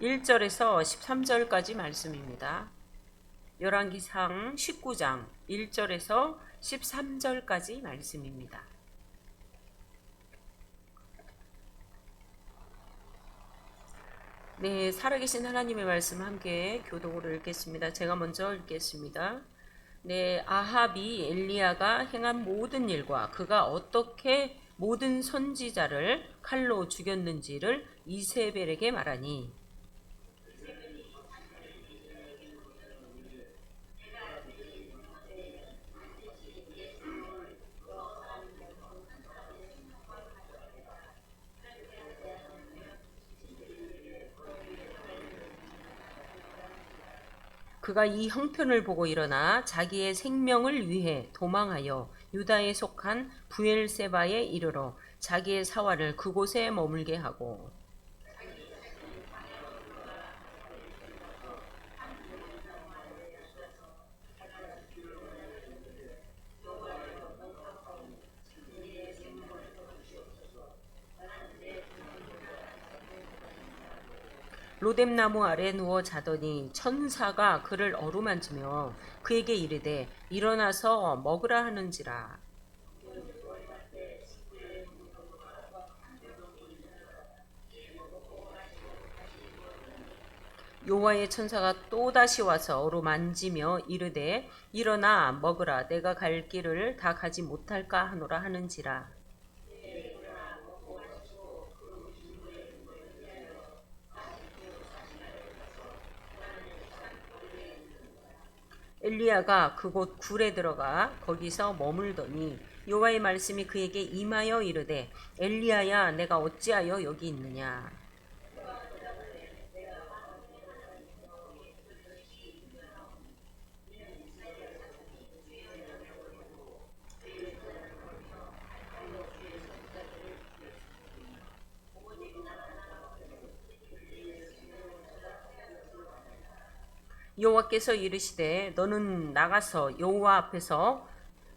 1절에서 13절까지 말씀입니다. 열왕기상 19장 1절에서 13절까지 말씀입니다. 네, 살아계신 하나님의 말씀 함께 교독으로 읽겠습니다. 제가 먼저 읽겠습니다. 네, 아합이 엘리야가 행한 모든 일과 그가 어떻게 모든 선지자를 칼로 죽였는지를 이세벨에게 말하니, 그가 이 형편을 보고 일어나 자기의 생명을 위해 도망하여 유다에 속한 부엘세바에 이르러 자기의 사활을 그곳에 머물게 하고, 로뎀나무 아래 누워 자더니 천사가 그를 어루만지며 그에게 이르되 일어나서 먹으라 하는지라. 여호와의 천사가 또다시 와서 어루만지며 이르되 일어나 먹으라, 내가 갈 길을 다 가지 못할까 하노라 하는지라. 엘리야가 그곳 굴에 들어가 거기서 머물더니 여호와의 말씀이 그에게 임하여 이르되 엘리야야, 내가 어찌하여 여기 있느냐. 여호와께서 이르시되 너는 나가서 여호와 앞에서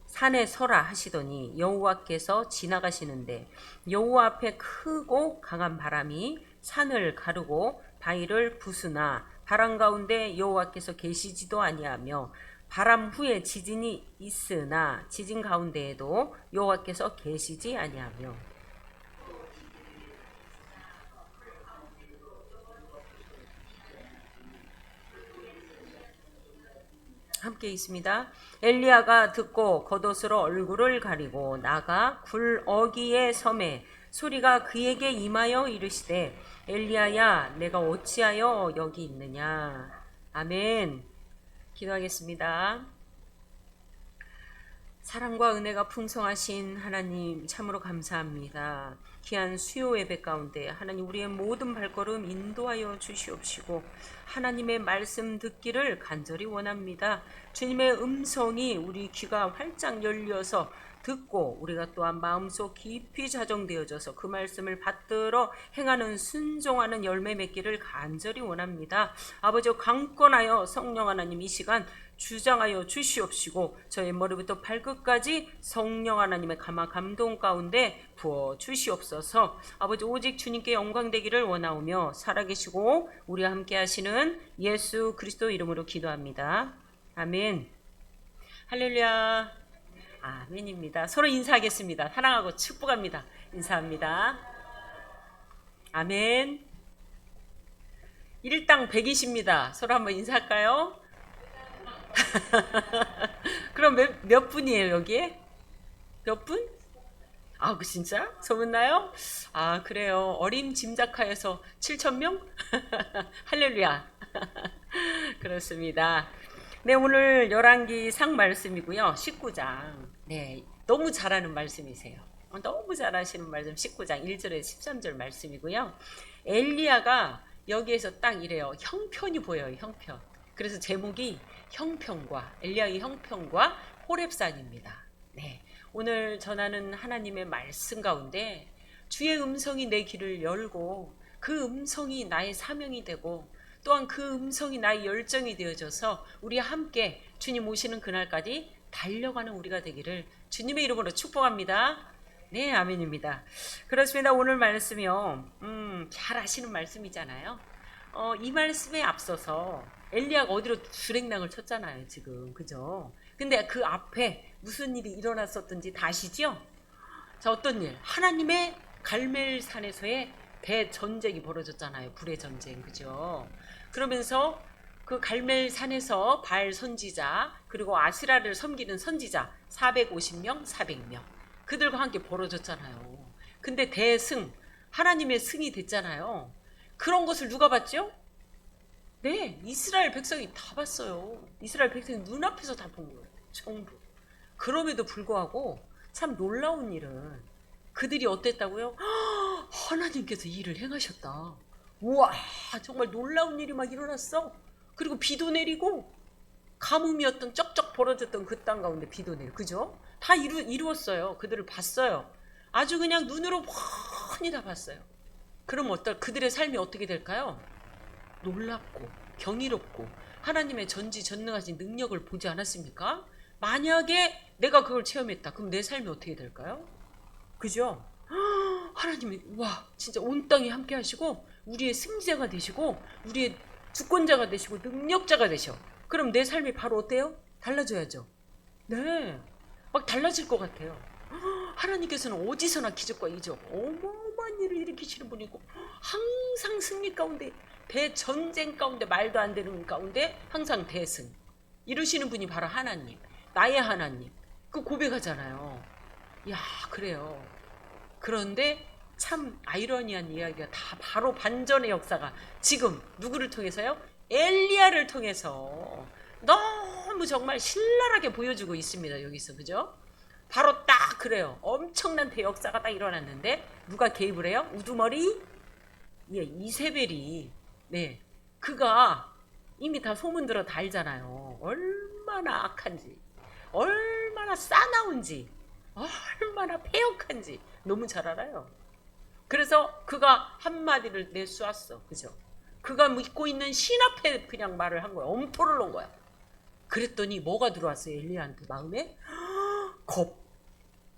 산에 서라 하시더니 여호와께서 지나가시는데 여호와 앞에 크고 강한 바람이 산을 가르고 바위를 부수나 바람 가운데 여호와께서 계시지도 아니하며 바람 후에 지진이 있으나 지진 가운데에도 여호와께서 계시지 아니하며. 함께 있습니다. 엘리야가 듣고 겉옷으로 얼굴을 가리고 나가 굴 어귀의 섬에 소리가 그에게 임하여 이르시되 엘리야야, 내가 어찌하여 여기 있느냐. 아멘. 기도하겠습니다. 사랑과 은혜가 풍성하신 하나님, 참으로 감사합니다. 귀한 수요 예배 가운데 하나님 우리의 모든 발걸음 인도하여 주시옵시고 하나님의 말씀 듣기를 간절히 원합니다. 주님의 음성이 우리 귀가 활짝 열려서 듣고 우리가 또한 마음속 깊이 자정되어져서 그 말씀을 받들어 행하는 순종하는 열매 맺기를 간절히 원합니다. 아버지, 강권하여 성령 하나님 이 시간 주장하여 주시옵시고 저의 머리부터 발끝까지 성령 하나님의 감화 감동 가운데 부어 주시옵소서. 아버지, 오직 주님께 영광 되기를 원하오며 살아계시고 우리와 함께 하시는 예수 그리스도 이름으로 기도합니다. 아멘. 할렐루야. 아멘입니다. 서로 인사하겠습니다. 사랑하고 축복합니다. 인사합니다. 아멘. 일당 100이십니다. 서로 한번 인사할까요? 그럼 몇 분이에요, 여기에? 몇 분? 아, 그 진짜? 소문나요? 아, 그래요. 어림짐작하여서 7,000명? 할렐루야. 그렇습니다. 네, 오늘 열왕기상 말씀이고요. 19장. 네, 너무 잘하는 말씀이세요. 너무 잘하시는 말씀 19장 1절에서 13절 말씀이고요. 엘리야가 여기에서 딱 이래요. 형편이 보여요, 형편. 그래서 제목이 형편과 엘리야의 형편과 호렙산입니다. 네, 오늘 전하는 하나님의 말씀 가운데 주의 음성이 내 귀를 열고 그 음성이 나의 사명이 되고 또한 그 음성이 나의 열정이 되어져서 우리 함께 주님 오시는 그날까지 달려가는 우리가 되기를 주님의 이름으로 축복합니다. 네, 아멘입니다. 그렇습니다. 오늘 말씀이요. 잘 아시는 말씀이잖아요. 이 말씀에 앞서서 엘리야가 어디로 주랭랑을 쳤잖아요, 지금. 그죠? 근데 그 앞에 무슨 일이 일어났었던지 다 아시죠? 자, 어떤 일? 하나님의 갈멜산에서의 대전쟁이 벌어졌잖아요. 불의 전쟁. 그죠? 그러면서 그 갈멜산에서 바알 선지자 그리고 아시라를 섬기는 선지자 450명, 400명 그들과 함께 벌어졌잖아요. 근데 대승, 하나님의 승이 됐잖아요. 그런 것을 누가 봤죠? 네, 이스라엘 백성이 다 봤어요. 이스라엘 백성이 눈앞에서 다 본 거예요. 전부. 그럼에도 불구하고 참 놀라운 일은 그들이 어땠다고요? 하나님께서 일을 행하셨다. 우와, 정말 놀라운 일이 막 일어났어. 그리고 비도 내리고 가뭄이었던 쩍쩍 벌어졌던 그 땅 가운데 비도 내리고, 그죠? 다 이루었어요. 그들을 봤어요. 아주 그냥 눈으로 훤히 다 봤어요. 그럼 그들의 삶이 어떻게 될까요? 놀랍고 경이롭고 하나님의 전지전능하신 능력을 보지 않았습니까? 만약에 내가 그걸 체험했다. 그럼 내 삶이 어떻게 될까요? 그죠? 하나님이 와 진짜 온 땅이 함께 하시고 우리의 승자가 되시고 우리의 주권자가 되시고 능력자가 되셔. 그럼 내 삶이 바로 어때요? 달라져야죠. 네, 막 달라질 것 같아요. 하나님께서는 어디서나 기적과 이적 어마어마한 일을 일으키시는 분이고 항상 승리 가운데 대전쟁 가운데 말도 안 되는 가운데 항상 대승 이루시는 분이 바로 하나님, 나의 하나님. 그 고백하잖아요. 야, 그래요. 그런데 참 아이러니한 이야기가 다 바로 반전의 역사가 지금 누구를 통해서요? 엘리야를 통해서 너무 정말 신랄하게 보여주고 있습니다. 여기서. 그죠? 바로 딱 그래요. 엄청난 대역사가 딱 일어났는데 누가 개입을 해요? 우두머리? 예, 이세벨이. 네, 그가 이미 다 소문 들어 다 알잖아요. 얼마나 악한지, 얼마나 싸나운지, 얼마나 패역한지 너무 잘 알아요. 그래서 그가 한마디를 내쏘았어. 그죠? 그가 믿고 있는 신 앞에 그냥 말을 한 거야. 엄포를 놓은 거야. 그랬더니 뭐가 들어왔어요? 엘리야한테 마음에? 겁,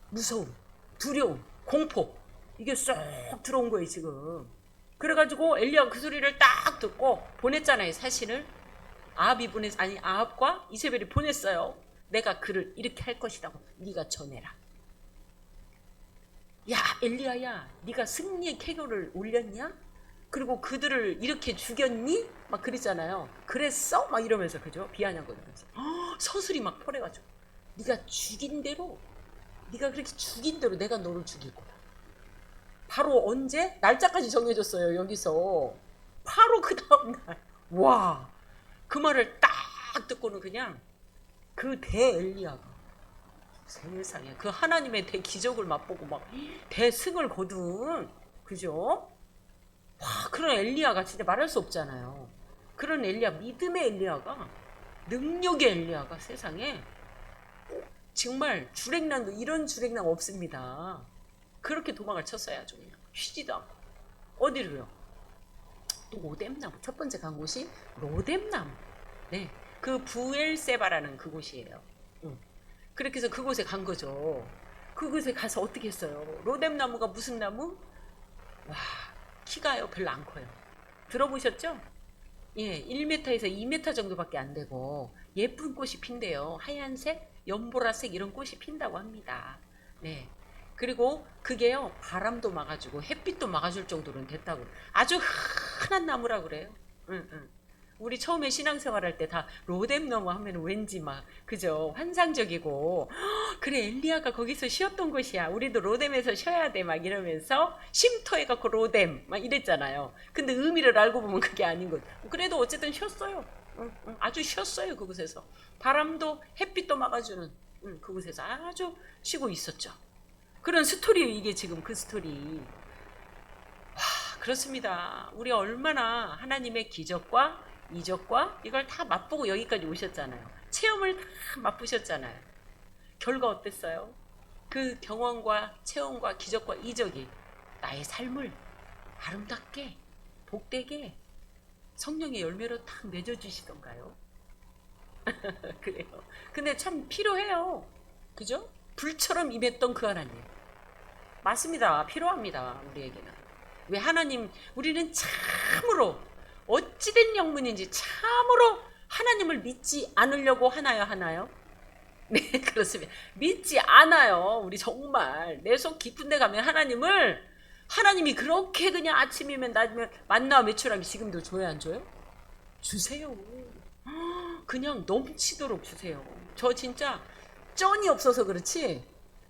무서움, 두려움, 공포 이게 쏙 들어온 거예요 지금. 그래가지고 엘리야가 그 소리를 딱 듣고 보냈잖아요. 사신을 아합과 이세벨이 보냈어요. 내가 그를 이렇게 할 것이라고 네가 전해라. 야, 엘리야야, 네가 승리의 캐교를 올렸냐? 그리고 그들을 이렇게 죽였니? 막 그랬잖아요. 그랬어? 막 이러면서. 그죠? 비아냥거리면서 서술이 막 퍼래가지고 네가 죽인 대로, 네가 그렇게 죽인 대로 내가 너를 죽일 거야. 바로 언제? 날짜까지 정해줬어요. 여기서 바로 그 다음날. 와, 그 말을 딱 듣고는 그냥 그 대엘리야가 세상에 그 하나님의 대기적을 맛보고 막 대승을 거둔, 그죠? 와, 그런 엘리야가 진짜 말할 수 없잖아요. 그런 엘리야, 믿음의 엘리야가, 능력의 엘리야가 세상에 정말 주랭랑도 이런 주랭랑 없습니다. 그렇게 도망을 쳤어요. 아주 그냥 쉬지도 않고. 어디로요? 또 로뎀나무. 첫 번째 간 곳이 로뎀나무. 네, 그 부엘세바라는 그곳이에요. 그렇게 해서 그곳에 간 거죠. 그곳에 가서 어떻게 했어요? 로뎀나무가 무슨 나무? 와, 키가요 별로 안 커요. 들어보셨죠? 예, 1m에서 2m 정도밖에 안 되고 예쁜 꽃이 핀대요. 하얀색, 연보라색 이런 꽃이 핀다고 합니다. 네. 그리고 그게요 바람도 막아주고 햇빛도 막아줄 정도는 됐다고. 아주 흔한 나무라 그래요. 응, 응. 우리 처음에 신앙생활할 때 다 로뎀나무 하면 왠지 막 그죠 환상적이고 그래 엘리야가 거기서 쉬었던 곳이야 우리도 로뎀에서 쉬어야 돼 막 이러면서 쉼터해갖고 로뎀 막 이랬잖아요. 근데 의미를 알고 보면 그게 아닌 거죠. 그래도 어쨌든 쉬었어요. 아주 쉬었어요. 그곳에서 바람도 햇빛도 막아주는 그곳에서 아주 쉬고 있었죠. 그런 스토리예요. 이게 지금 그 스토리. 와, 그렇습니다. 우리 얼마나 하나님의 기적과 이적과 이걸 다 맛보고 여기까지 오셨잖아요. 체험을 다 맛보셨잖아요. 결과 어땠어요? 그 경험과 체험과 기적과 이적이 나의 삶을 아름답게 복되게 성령의 열매로 딱 맺어주시던가요? 그래요. 근데 참 필요해요. 그죠? 불처럼 임했던 그 하나님. 맞습니다. 필요합니다. 우리에게는. 왜 하나님, 우리는 참으로 어찌된 영문인지 참으로 하나님을 믿지 않으려고 하나요? 네, 그렇습니다. 믿지 않아요. 우리 정말 내 속 깊은 데 가면 하나님이 그렇게 그냥 아침이면 낮이면 만나와 메추라기 지금도 줘야 안 줘요? 주세요. 그냥 넘치도록 주세요. 저 진짜 쩐이 없어서 그렇지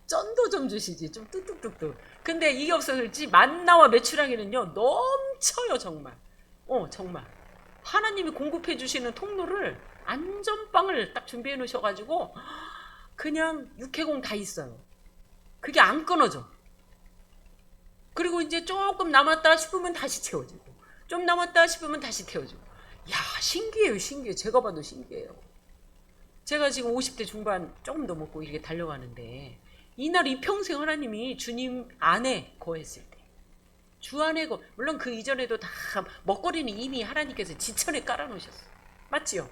쩐도 좀 주시지. 좀 뚝뚝뚝뚝. 근데 이게 없어서 그렇지 만나와 메추라기는요 넘쳐요. 정말. 정말 하나님이 공급해 주시는 통로를 안전빵을 딱 준비해 놓으셔가지고 그냥 육해공 다 있어요. 그게 안 끊어져. 그리고 이제 조금 남았다 싶으면 다시 채워지고 좀 남았다 싶으면 다시 태워지고. 야, 신기해요. 신기해. 제가 봐도 신기해요. 제가 지금 50대 중반 조금 더 먹고 이렇게 달려가는데 이날 이 평생 하나님이 주님 안에 거했을 때 주 안에 물론 그 이전에도 다 먹거리는 이미 하나님께서 지천에 깔아놓으셨어요. 맞지요?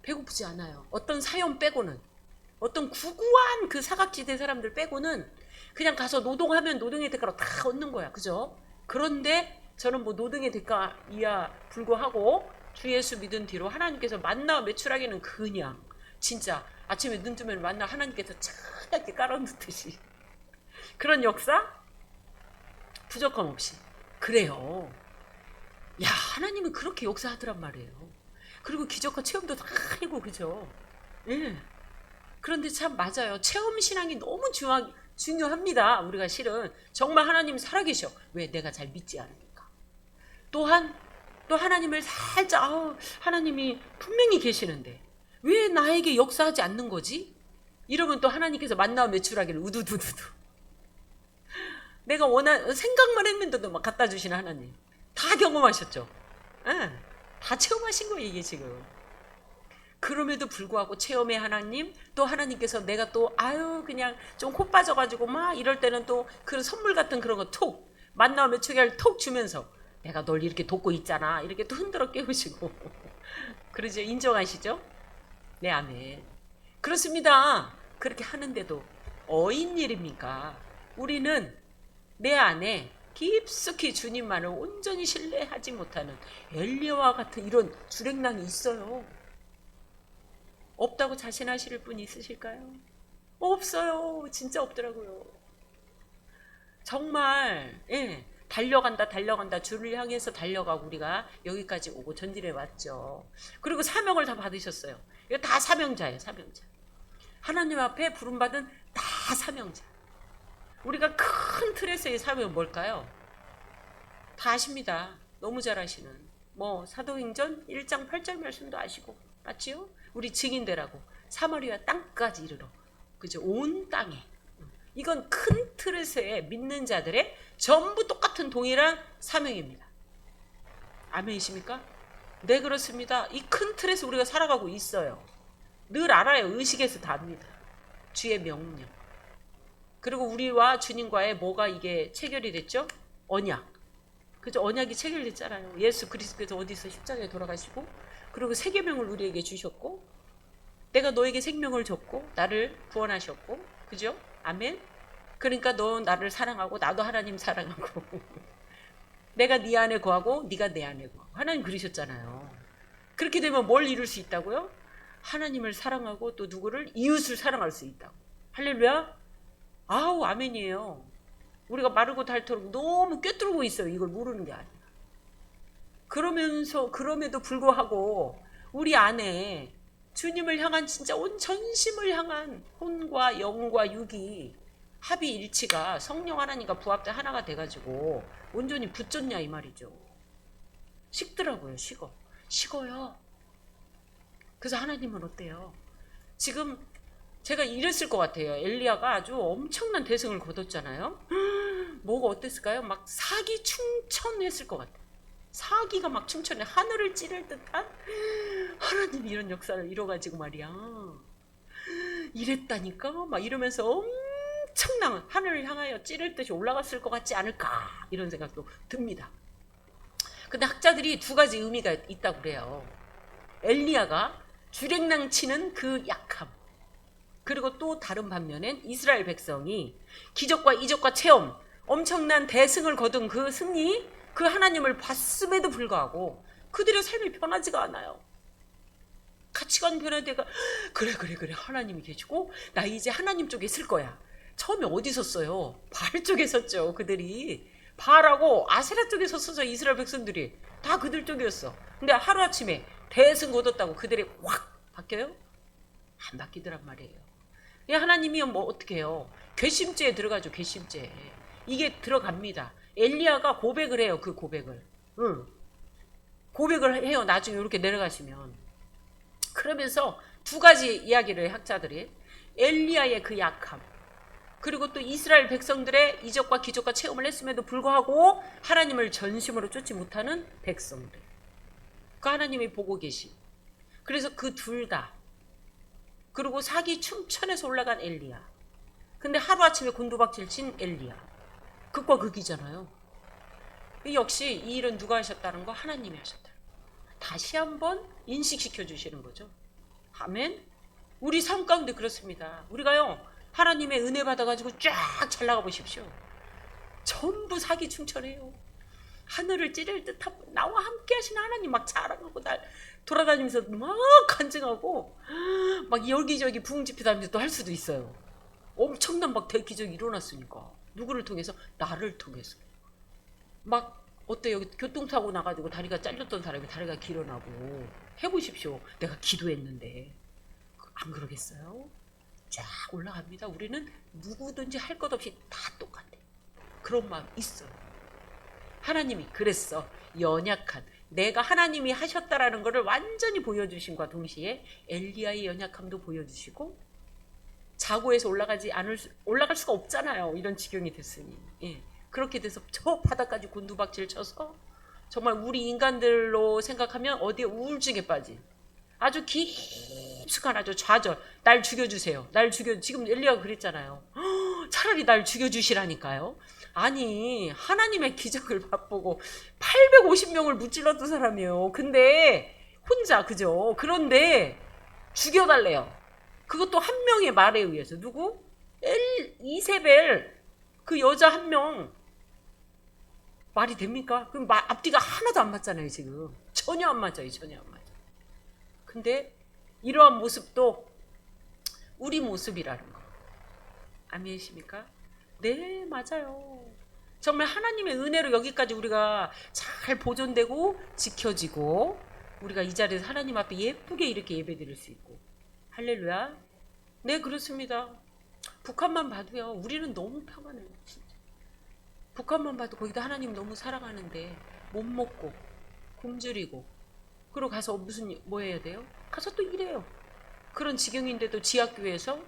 배고프지 않아요. 어떤 사연 빼고는 어떤 구구한 그 사각지대 사람들 빼고는 그냥 가서 노동하면 노동의 대가로 다 얻는 거야. 그죠? 그런데 저는 뭐 노동의 대가이야 불구하고 주 예수 믿은 뒤로 하나님께서 만나와 메추라기는 그냥 진짜 아침에 눈 뜨면 만나 하나님께서 차갑게 깔아놓듯이 그런 역사? 부족함 없이. 그래요. 야, 하나님은 그렇게 역사하더란 말이에요. 그리고 기적과 체험도 다 하고 그죠? 예. 그런데 참 맞아요. 체험 신앙이 너무 중요합니다. 우리가 실은 정말 하나님 살아계셔. 왜? 내가 잘 믿지 않으니까. 또한 또 하나님을 살짝 하나님이 분명히 계시는데 왜 나에게 역사하지 않는 거지? 이러면 또 하나님께서 만나와 메추라기를 우두두두두 내가 생각만 했는데도 막 갖다 주시는 하나님. 다 경험하셨죠? 예, 다 체험하신 거예요 이게 지금. 그럼에도 불구하고 체험의 하나님, 또 하나님께서 내가 또 그냥 좀 코 빠져가지고 막 이럴 때는 또 그런 선물 같은 그런 거 톡 만나와 메추라기를 톡 주면서 내가 널 이렇게 돕고 있잖아 이렇게 또 흔들어 깨우시고 그러죠. 인정하시죠? 네, 아멘. 그렇습니다. 그렇게 하는데도 어인 일입니까? 우리는 내 안에 깊숙이 주님만을 온전히 신뢰하지 못하는 엘리야와 같은 이런 주랭랑이 있어요. 없다고 자신하실 분 있으실까요? 없어요. 진짜 없더라고요. 정말 달려간다 주를 향해서 달려가고 우리가 여기까지 오고 전진해 왔죠. 그리고 사명을 다 받으셨어요. 이거 다 사명자예요. 사명자. 하나님 앞에 부름받은 다 사명자. 우리가 큰 틀에서의 사명은 뭘까요? 다 아십니다. 너무 잘 아시는 사도행전 1장 8절 말씀도 아시고 맞지요? 우리 증인되라고 사마리아 땅까지 이르러 그죠? 온 땅에. 이건 큰 틀에서의 믿는 자들의 전부 똑같은 동일한 사명입니다. 아멘이십니까? 네, 그렇습니다. 이 큰 틀에서 우리가 살아가고 있어요. 늘 알아요. 의식에서 다 압니다. 주의 명령. 그리고 우리와 주님과의 뭐가 이게 체결이 됐죠? 언약. 그죠? 언약이 체결됐잖아요. 예수 그리스도께서 어디서 십자가에 돌아가시고 그리고 새 계명을 우리에게 주셨고 내가 너에게 생명을 줬고 나를 구원하셨고 그죠? 아멘. 그러니까 너 나를 사랑하고 나도 하나님 사랑하고 내가 네 안에 거하고 네가 내 안에 거하고 하나님 그러셨잖아요. 그렇게 되면 뭘 이룰 수 있다고요? 하나님을 사랑하고 또 누구를 이웃을 사랑할 수 있다고. 할렐루야. 아멘이에요. 우리가 마르고 닳도록 너무 꿰뚫고 있어요. 이걸 모르는 게 아니라. 그럼에도 불구하고 우리 안에 주님을 향한 진짜 온 전심을 향한 혼과 영과 육이 합이 일치가 성령 하나님과 부합된 하나가 돼가지고 온전히 붙졌냐 이 말이죠. 식더라고요. 식어요. 그래서 하나님은 어때요? 지금 제가 이랬을 것 같아요. 엘리야가 아주 엄청난 대승을 거뒀잖아요. 뭐가 어땠을까요? 막 사기 충천했을 것 같아요. 사기가 막 충천해 하늘을 찌를 듯한 하나님이 이런 역사를 이뤄가지고 말이야. 이랬다니까? 막 이러면서 엄청난 하늘을 향하여 찌를 듯이 올라갔을 것 같지 않을까? 이런 생각도 듭니다. 근데 학자들이 두 가지 의미가 있다고 그래요. 엘리야가 주랭랑 치는 그 약함. 그리고 또 다른 반면엔 이스라엘 백성이 기적과 이적과 체험, 엄청난 대승을 거둔 그 승리, 그 하나님을 봤음에도 불구하고 그들의 삶이 변하지가 않아요. 가치관 변화되가 그래 하나님이 계시고 나 이제 하나님 쪽에 있을 거야. 처음에 어디 섰어요? 바알 쪽에 섰죠. 그들이 바알하고 아세라 쪽에 섰어요. 이스라엘 백성들이 다 그들 쪽이었어. 근데 하루아침에 대승 거뒀다고 그들이 확 바뀌어요? 안 바뀌더란 말이에요. 하나님이 뭐 어떻게 해요? 괘씸죄에 들어가죠. 괘씸죄. 이게 들어갑니다. 엘리야가 고백을 해요. 그 고백을. 고백을 해요. 나중에 이렇게 내려가시면. 그러면서 두 가지 이야기를 해, 학자들이. 엘리야의 그 약함, 그리고 또 이스라엘 백성들의 이적과 기적과 체험을 했음에도 불구하고 하나님을 전심으로 쫓지 못하는 백성들. 그 하나님이 보고 계시. 그래서 그 둘 다. 그리고 사기 춘천에서 올라간 엘리야. 근데 하루아침에 곤두박질 친 엘리야. 극과 극이잖아요. 역시 이 일은 누가 하셨다는 거? 하나님이 하셨다. 다시 한번 인식시켜 주시는 거죠. 아멘. 우리 삶 가운데 그렇습니다. 우리가요 하나님의 은혜 받아가지고 쫙 잘 나가 보십시오. 전부 사기 충천해요. 하늘을 찌를 듯하고 나와 함께 하시는 하나님 막 자랑하고 날 돌아다니면서 막 간증하고 막 여기저기 부흥집회 다니면서 또 할 수도 있어요. 엄청난 막 대기적이 일어났으니까. 누구를 통해서? 나를 통해서. 막 어때 여기 교통사고 나가지고 다리가 잘렸던 사람이 다리가 길어나고 해보십시오. 내가 기도했는데 안 그러겠어요? 쫙 올라갑니다. 우리는 누구든지 할 것 없이 다 똑같아. 그런 마음 있어요. 하나님이 그랬어. 연약한 내가 하나님이 하셨다라는 것을 완전히 보여주신과 동시에 엘리야의 연약함도 보여주시고 자고에서 올라갈 수가 없잖아요. 이런 지경이 됐으니. 예. 그렇게 돼서 저 바닥까지 곤두박질 쳐서 정말 우리 인간들로 생각하면 어디에 우울증에 빠진 아주 깊숙한 아주 좌절. 날 죽여주세요. 지금 엘리야가 그랬잖아요. 차라리 날 죽여주시라니까요. 아니 하나님의 기적을 맛보고 850명을 무찔렀던 사람이에요. 근데 혼자 그죠. 그런데 죽여달래요. 그것도 한 명의 말에 의해서. 누구? 이세벨 그 여자 한 명. 말이 됩니까? 그럼 앞뒤가 하나도 안 맞잖아요. 지금 전혀 안 맞아요. 전혀 안 맞아요. 근데 이러한 모습도 우리 모습이라는 거. 아멘이십니까? 네, 맞아요. 정말 하나님의 은혜로 여기까지 우리가 잘 보존되고 지켜지고 우리가 이 자리에서 하나님 앞에 예쁘게 이렇게 예배드릴 수 있고. 할렐루야. 네, 그렇습니다. 북한만 봐도요. 우리는 너무 평안해요. 진짜. 북한만 봐도 거기다 하나님 너무 사랑하는데 못 먹고 굶주리고 그러고 가서 뭐 해야 돼요? 가서 또 일해요. 그런 지경인데도 지하교회에서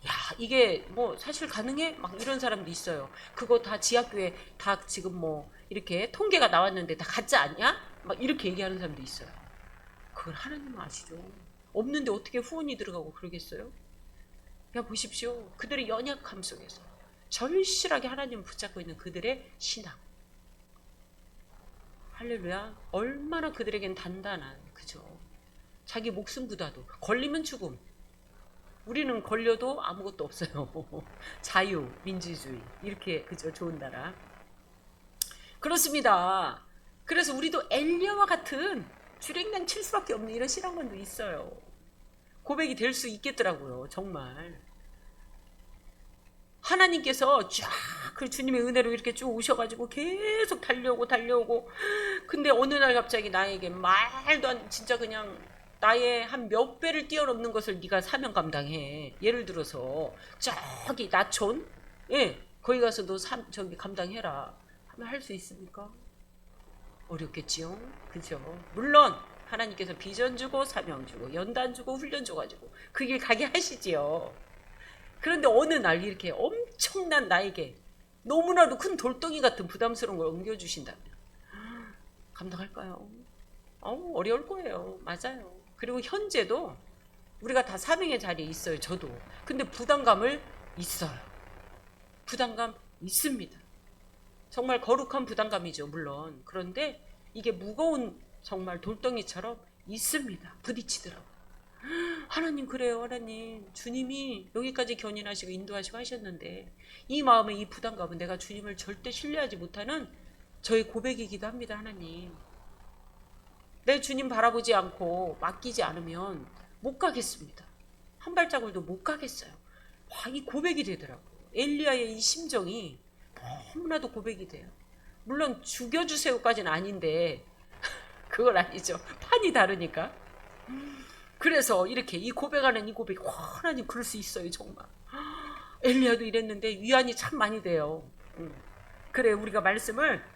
야 이게 뭐 사실 가능해? 막 이런 사람도 있어요. 그거 다 지하교회 다 지금 뭐 이렇게 통계가 나왔는데 다 가짜 아니야? 막 이렇게 얘기하는 사람도 있어요. 그걸 하나님은 아시죠. 없는데 어떻게 후원이 들어가고 그러겠어요? 그냥 보십시오. 그들의 연약함 속에서 절실하게 하나님을 붙잡고 있는 그들의 신앙. 할렐루야. 얼마나 그들에겐 단단한, 그죠? 자기 목숨보다도 걸리면 죽음. 우리는 걸려도 아무것도 없어요. 자유, 민주주의 이렇게 그죠? 좋은 나라. 그렇습니다. 그래서 우리도 엘리야와 같은 주랭랑 칠 수밖에 없는 이런 신앙관도 있어요. 고백이 될 수 있겠더라고요. 정말. 하나님께서 쫙 그 주님의 은혜로 이렇게 쭉 오셔가지고 계속 달려오고 근데 어느 날 갑자기 나에게 말도 안 진짜 그냥 나의 한 몇 배를 뛰어넘는 것을 네가 사명 감당해. 예를 들어서 저기 나촌 거기 가서 너 저기 감당해라 하면 할 수 있습니까? 어렵겠지요. 그죠? 물론 하나님께서 비전 주고 사명 주고 연단 주고 훈련 줘가지고 그 길 가게 하시지요. 그런데 어느 날 이렇게 엄청난 나에게 너무나도 큰 돌덩이 같은 부담스러운 걸 옮겨주신다면 감당할까요? 어려울 거예요. 맞아요. 그리고 현재도 우리가 다 사명의 자리에 있어요. 저도. 근데 부담감을 있어요. 부담감 있습니다. 정말 거룩한 부담감이죠. 물론. 그런데 이게 무거운 정말 돌덩이처럼 있습니다. 부딪히더라고요. 하나님 그래요. 하나님 주님이 여기까지 견인하시고 인도하시고 하셨는데 이 마음의 이 부담감은 내가 주님을 절대 신뢰하지 못하는 저의 고백이기도 합니다. 하나님, 내 주님 바라보지 않고 맡기지 않으면 못 가겠습니다. 한 발자국도 못 가겠어요. 와, 이 고백이 되더라고요. 엘리야의 이 심정이 너무나도 고백이 돼요. 물론 죽여주세요까지는 아닌데 그건 아니죠. 판이 다르니까. 그래서 이렇게 이 고백하는 이 고백, 와, 하나님 그럴 수 있어요 정말. 엘리야도 이랬는데 위안이 참 많이 돼요. 그래, 우리가 말씀을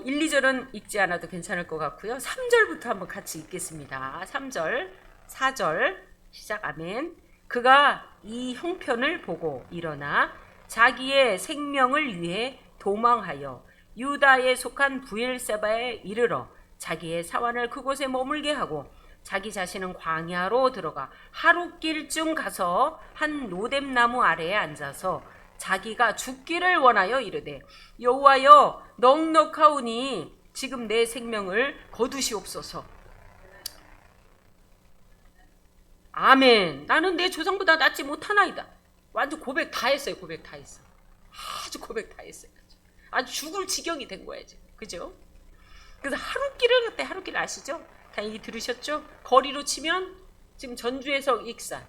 1, 2절은 읽지 않아도 괜찮을 것 같고요. 3절부터 한번 같이 읽겠습니다. 3절, 4절 시작. 아멘. 그가 이 형편을 보고 일어나 자기의 생명을 위해 도망하여 유다에 속한 브엘세바에 이르러 자기의 사환을 그곳에 머물게 하고 자기 자신은 광야로 들어가 하룻길쯤 가서 한 로뎀나무 아래에 앉아서 자기가 죽기를 원하여 이르되 여호와여 넉넉하오니 지금 내 생명을 거두시옵소서. 아멘. 나는 내 조상보다 낫지 못하나이다. 완전 고백 다 했어요. 고백 다 했어. 아주 고백 다 했어요. 아주 죽을 지경이 된 거야 지금. 그죠? 그래서 하룻길을 갔대. 하룻길 아시죠? 다 얘기 들으셨죠? 거리로 치면 지금 전주에서 익산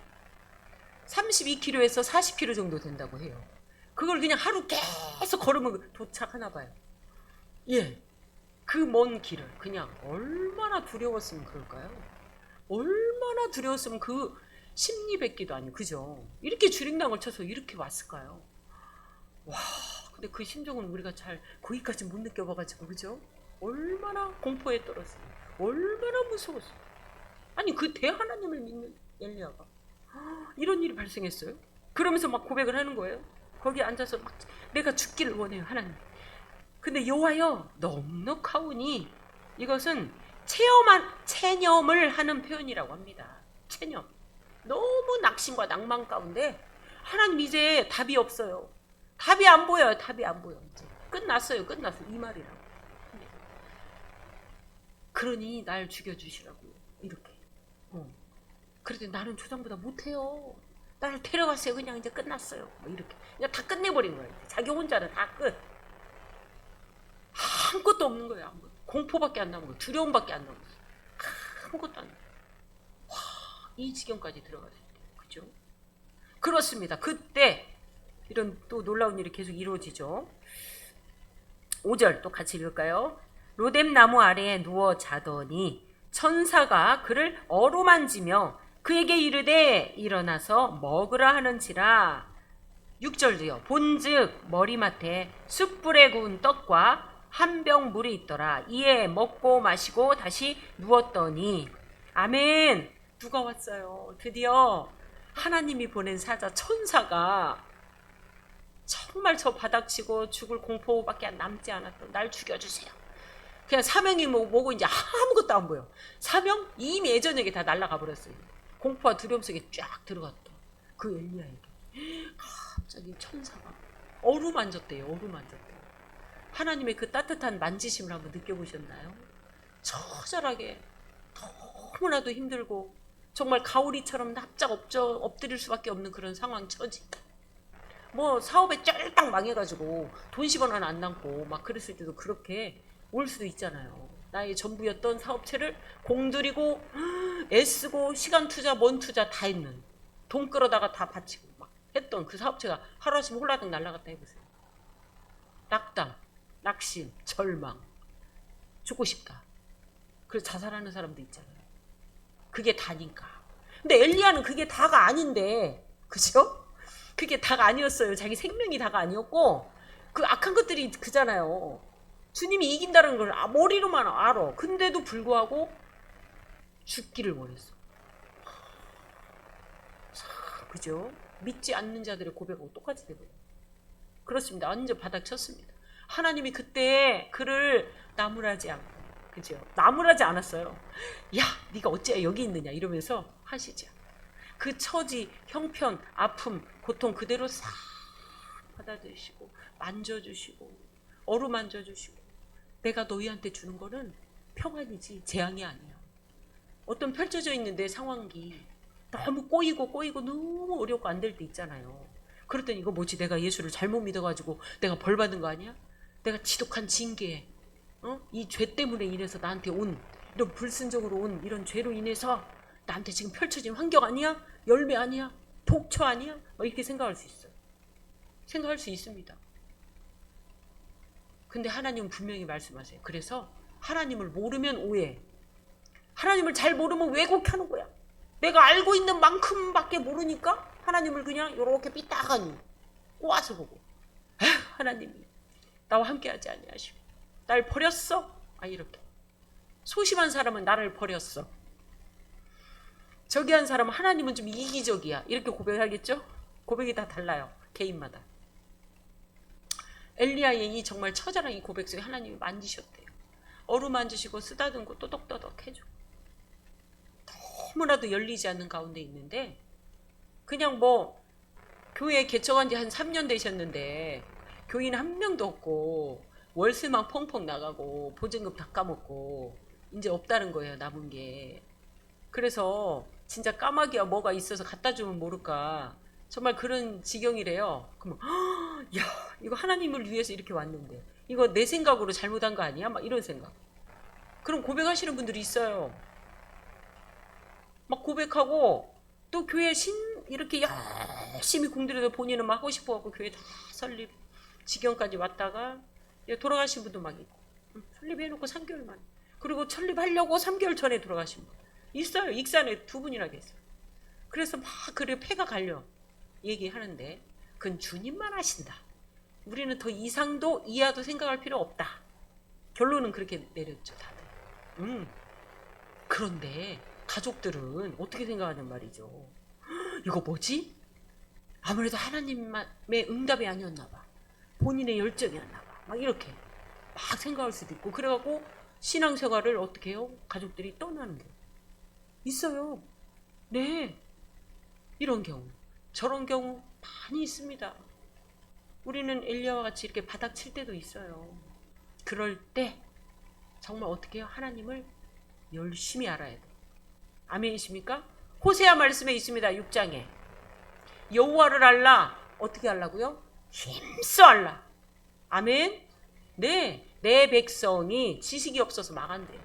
32km에서 40km 정도 된다고 해요. 그걸 그냥 하루 계속 걸으면 도착하나 봐요. 예, 그 먼 길을 그냥 얼마나 두려웠으면 그럴까요? 얼마나 두려웠으면 그 심리뱉기도 아니고, 그죠? 이렇게 주링랑을 쳐서 이렇게 왔을까요? 와, 근데 그 심정은 우리가 잘 거기까지 못 느껴봐가지고, 그죠? 얼마나 공포에 떨었어요. 얼마나 무서웠어요. 아니, 그 대하나님을 믿는 엘리야가 이런 일이 발생했어요. 그러면서 막 고백을 하는 거예요. 거기 앉아서 막 내가 죽기를 원해요, 하나님. 근데 여호와여 넉넉하오니, 이것은 체념을 하는 표현이라고 합니다. 체념. 너무 낙심과 낭만 가운데 하나님 이제 답이 없어요. 답이 안 보여요. 답이 안 보여. 이제 끝났어요. 끝났어요. 이 말이라고. 그러니 날 죽여주시라고요. 이렇게. 그래도 나는 조상보다 못해요. 나를 데려갔어요. 그냥 이제 끝났어요. 뭐 이렇게. 그냥 다 끝내버린 거예요. 자기 혼자는 다 끝. 아무것도 없는 거예요. 아무것도. 공포밖에 안 남은 거예요. 두려움밖에 안 남은 거예요. 아무것도 안 남은 거예요. 와, 이 지경까지 들어갔을 때. 그죠? 그렇습니다. 그때 이런 또 놀라운 일이 계속 이루어지죠. 5절 또 같이 읽을까요? 로뎀나무 아래에 누워 자더니 천사가 그를 어루만지며 그에게 이르되 일어나서 먹으라 하는지라. 6절도요. 본즉 머리맡에 숯불에 구운 떡과 한 병 물이 있더라. 이에 먹고 마시고 다시 누웠더니. 아멘. 누가 왔어요? 드디어 하나님이 보낸 사자 천사가 정말 저 바닥치고 죽을 공포밖에 남지 않았던 날 죽여주세요. 그냥 사명이 뭐고 이제 아무것도 안 보여. 사명 이미 예전에게 다 날아가 버렸어요. 공포와 두려움 속에 쫙 들어갔다. 그 엘리야에게 갑자기 천사가 어루만졌대요. 어루만졌대요. 하나님의 그 따뜻한 만지심을 한번 느껴보셨나요? 처절하게 너무나도 힘들고 정말 가오리처럼 납작 엎드릴 수밖에 없는 그런 상황 처지. 뭐 사업에 쫄딱 망해가지고 돈 10원 안 남고 막 그랬을 때도 그렇게 올 수도 있잖아요. 나의 전부였던 사업체를 공들이고 애쓰고 시간 투자 뭔 투자 다 했는, 돈 끌어다가 다 바치고 막 했던 그 사업체가 하루아침에 홀라당 날아갔다 해보세요. 낙담, 낙심, 절망, 죽고 싶다. 그래서 자살하는 사람도 있잖아요. 그게 다니까. 근데 엘리야는 그게 다가 아닌데, 그죠? 그게 다가 아니었어요. 자기 생명이 다가 아니었고 그 악한 것들이 그잖아요. 주님이 이긴다는 걸 머리로만 알아. 근데도 불구하고 죽기를 원했어. 그죠? 믿지 않는 자들의 고백하고 똑같이 되거든요. 그렇습니다. 완전 바닥 쳤습니다. 하나님이 그때 그를 나무라지 않고, 그죠? 나무라지 않았어요. 야, 네가 어째 여기 있느냐 이러면서 하시죠. 그 처지, 형편, 아픔, 고통 그대로 싹 받아들이시고 만져주시고 어루만져주시고, 내가 너희한테 주는 거는 평안이지 재앙이 아니야. 어떤 펼쳐져 있는 내 상황이 너무 꼬이고 너무 어렵고 안 될 때 있잖아요. 그랬더니 이거 뭐지, 내가 예수를 잘못 믿어가지고 내가 벌 받은 거 아니야? 내가 지독한 징계에 이 죄 때문에 인해서 나한테 온 이런 불순종으로 온 이런 죄로 인해서 나한테 지금 펼쳐진 환경 아니야? 열매 아니야? 독초 아니야? 이렇게 생각할 수 있어요. 생각할 수 있습니다. 근데 하나님은 분명히 말씀하세요. 그래서 하나님을 모르면 오해. 하나님을 잘 모르면 왜곡하는 거야. 내가 알고 있는 만큼밖에 모르니까 하나님을 그냥 이렇게 삐딱하니 꼬아서 보고, 에휴, 하나님이 나와 함께하지 아니하시고 날 버렸어? 이렇게. 소심한 사람은 나를 버렸어. 저기 한 사람은 하나님은 좀 이기적이야. 이렇게 고백하겠죠? 고백이 다 달라요. 개인마다. 엘리야의 이 정말 처절한 이 고백 속에 하나님이 만지셨대요. 어루만지시고 쓰다듬고 또덕또덕 해주고. 너무나도 열리지 않는 가운데 있는데 그냥 교회 개척한 지 한 3년 되셨는데 교인 한 명도 없고 월세만 펑펑 나가고 보증금 다 까먹고 이제 없다는 거예요. 남은 게. 그래서 진짜 까마귀야 뭐가 있어서 갖다 주면 모를까 정말 그런 지경이래요. 그러면 야 이거 하나님을 위해서 이렇게 왔는데 이거 내 생각으로 잘못한 거 아니야? 막 이런 생각. 그럼 고백하시는 분들이 있어요. 막 고백하고 또 교회 이렇게 열심히 공들여서 본인은 막 하고 싶어갖고 교회 다 설립 지경까지 왔다가 돌아가신 분도 막 있고 설립해놓고 3개월 만에 그리고 설립하려고 3개월 전에 돌아가신 분 있어요. 익산에 2분이나 계세요. 그래서 막 그래 폐가 갈려 얘기하는데 그건 주님만 하신다. 우리는 더 이상도 이하도 생각할 필요 없다. 결론은 그렇게 내렸죠 다들. 그런데 가족들은 어떻게 생각하는 말이죠. 이거 뭐지? 아무래도 하나님의 응답이 아니었나 봐. 본인의 열정이었나 봐. 막 이렇게 막 생각할 수도 있고 그래갖고 신앙생활을 어떻게 해요? 가족들이 떠나는 게 있어요. 네. 이런 경우 저런 경우 많이 있습니다. 우리는 엘리야와 같이 이렇게 바닥 칠 때도 있어요. 그럴 때 정말 어떻게 해요? 하나님을 열심히 알아야 돼. 아멘이십니까? 호세아 말씀에 있습니다. 6장에 여호와를 알라. 어떻게 알라고요? 힘써 알라. 아멘. 네, 내 백성이 지식이 없어서 망한대요.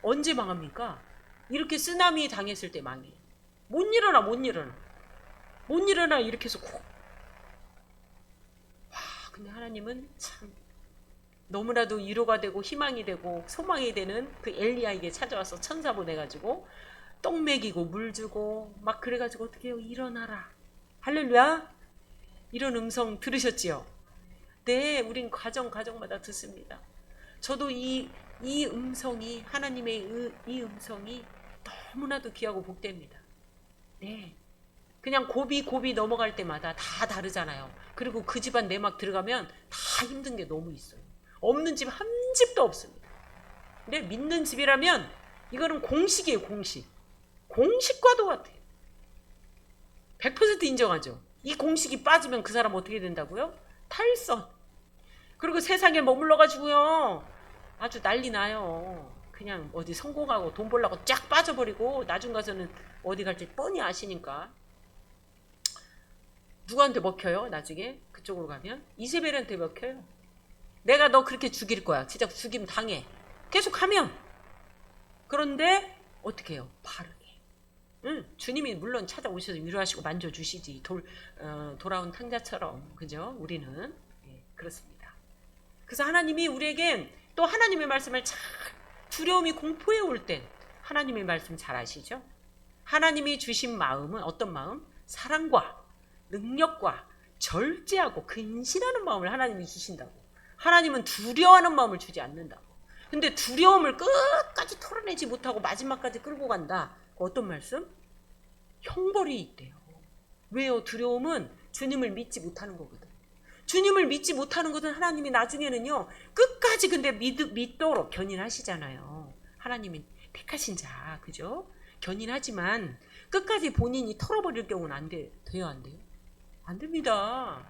언제 망합니까? 이렇게 쓰나미 당했을 때 망해. 못 일어나 이렇게 해서 근데 하나님은 참 너무나도 위로가 되고 희망이 되고 소망이 되는 그 엘리야에게 찾아와서 천사 보내가지고 떡 먹이고 물 주고 막 그래가지고 어떻게 해요? 일어나라. 할렐루야. 이런 음성 들으셨지요? 네, 우린 가정마다 듣습니다. 저도 이 음성이 하나님의 이 음성이 너무나도 귀하고 복됩니다. 네, 그냥 고비 넘어갈 때마다 다 다르잖아요. 그리고 그 집안 내막 들어가면 다 힘든 게 너무 있어요. 없는 집 한 집도 없습니다. 근데 믿는 집이라면 이거는 공식이에요. 공식과도 같아요. 100% 인정하죠. 이 공식이 빠지면 그 사람 어떻게 된다고요? 탈선. 그리고 세상에 머물러가지고요 아주 난리 나요. 그냥 어디 성공하고 돈 벌려고 쫙 빠져버리고 나중 가서는 어디 갈지 뻔히 아시니까 누구한테 먹혀요? 나중에 그쪽으로 가면 이세벨한테 먹혀요. 내가 너 그렇게 죽일 거야. 진짜 죽임 당해. 계속 하면. 그런데 어떻게 해요? 바르게. 주님이 물론 찾아오셔서 위로하시고 만져주시지. 돌아온 탕자처럼. 그죠? 우리는 그렇습니다. 그래서 하나님이 우리에게 또 하나님의 말씀을 잘 두려움이 공포에 올 땐 하나님의 말씀 잘 아시죠? 하나님이 주신 마음은 어떤 마음? 사랑과 능력과 절제하고 근신하는 마음을 하나님이 주신다고. 하나님은 두려워하는 마음을 주지 않는다고. 근데 두려움을 끝까지 털어내지 못하고 마지막까지 끌고 간다. 어떤 말씀? 형벌이 있대요. 왜요? 두려움은 주님을 믿지 못하는 거거든. 주님을 믿지 못하는 것은 하나님이 나중에는요 끝까지 근데 믿도록 견인하시잖아요. 하나님이 택하신 자, 그죠? 견인하지만 끝까지 본인이 털어버릴 경우는 안 돼요? 안 돼요? 안 됩니다.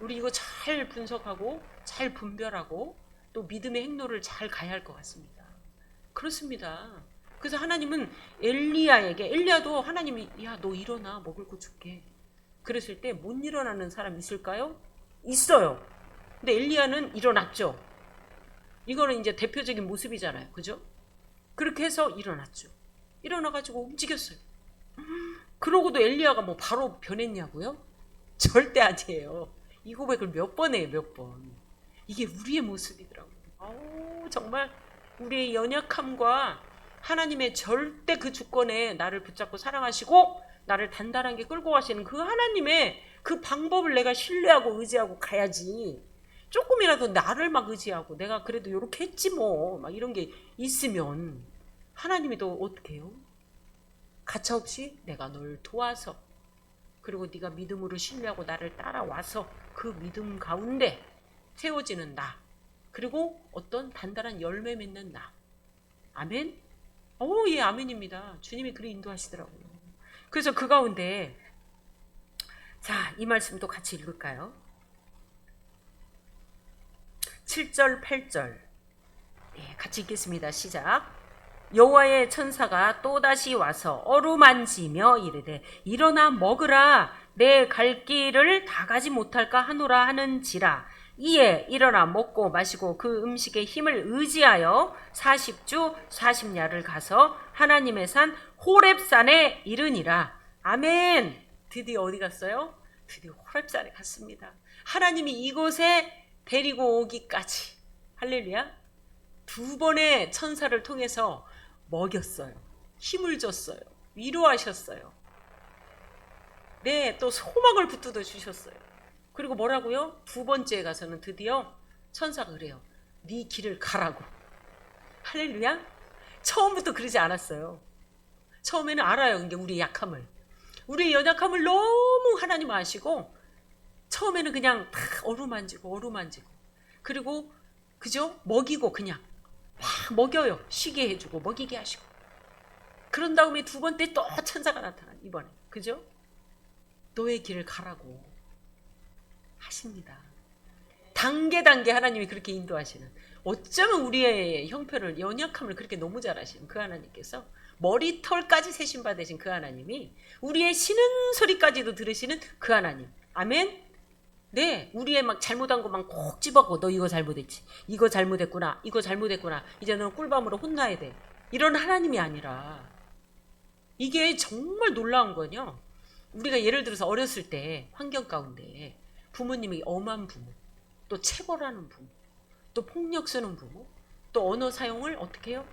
우리 이거 잘 분석하고 잘 분별하고 또 믿음의 행로를 잘 가야 할 것 같습니다. 그렇습니다. 그래서 하나님은 엘리야도 하나님이 야 너 일어나 먹을 거 줄게. 그랬을 때 못 일어나는 사람 있을까요? 있어요. 근데 엘리야는 일어났죠. 이거는 이제 대표적인 모습이잖아요. 그죠? 그렇게 해서 일어났죠. 일어나가지고 움직였어요. 그러고도 엘리야가 뭐 바로 변했냐고요? 절대 아니에요. 이 고백을 몇 번 해요, 몇 번. 이게 우리의 모습이더라고요. 정말 우리의 연약함과 하나님의 절대 그 주권에 나를 붙잡고 사랑하시고 나를 단단하게 끌고 가시는 그 하나님의 그 방법을 내가 신뢰하고 의지하고 가야지. 조금이라도 나를 막 의지하고 내가 그래도 요렇게 했지 뭐 막 이런 게 있으면 하나님이 또 어떻게 해요? 가차없이 내가 널 도와서 그리고 네가 믿음으로 신뢰하고 나를 따라와서 그 믿음 가운데 세워지는 나 그리고 어떤 단단한 열매 맺는 나. 아멘? 예, 아멘입니다. 주님이 그리 인도하시더라고요. 그래서 그 가운데 자, 이 말씀도 같이 읽을까요? 7절, 8절 같이 읽겠습니다. 시작. 여호와의 천사가 또다시 와서 어루만지며 이르되 일어나 먹으라 내 갈 길을 다 가지 못할까 하노라 하는지라. 이에 일어나 먹고 마시고 그 음식의 힘을 의지하여 40주 40야를 가서 하나님의 산 호렙산에 이르니라. 아멘. 드디어 어디 갔어요? 드디어 호렙산에 갔습니다. 하나님이 이곳에 데리고 오기까지 할렐루야. 두 번의 천사를 통해서 먹였어요. 힘을 줬어요. 위로하셨어요. 네, 또 소망을 붙들어 주셨어요. 그리고 뭐라고요? 두 번째에 가서는 드디어 천사가 그래요. 네 길을 가라고. 할렐루야. 처음부터 그러지 않았어요. 처음에는 알아요. 이게 우리의 약함을. 우리의 연약함을 너무 하나님 아시고 처음에는 그냥 다 어루만지고 그리고 그죠? 먹이고 그냥 막 먹여요. 쉬게 해주고 먹이게 하시고. 그런 다음에 두 번째 또 천사가 나타나. 이번에 그죠? 너의 길을 가라고 하십니다. 단계 하나님이 그렇게 인도하시는. 어쩌면 우리의 형편을 연약함을 그렇게 너무 잘 아시는 그 하나님께서 머리털까지 세신 받으신 그 하나님이 우리의 쉬는 소리까지도 들으시는 그 하나님. 아멘. 네, 우리의 막 잘못한 것만 콕 집어고 너 이거 잘못했지. 이거 잘못했구나. 이거 잘못했구나. 이제 너는 꿀밤으로 혼나야 돼. 이런 하나님이 아니라 이게 정말 놀라운 거냐. 우리가 예를 들어서 어렸을 때 환경 가운데 부모님이 엄한 부모, 또 체벌하는 부모, 또 폭력 쓰는 부모, 또 언어 사용을 어떻게 해요?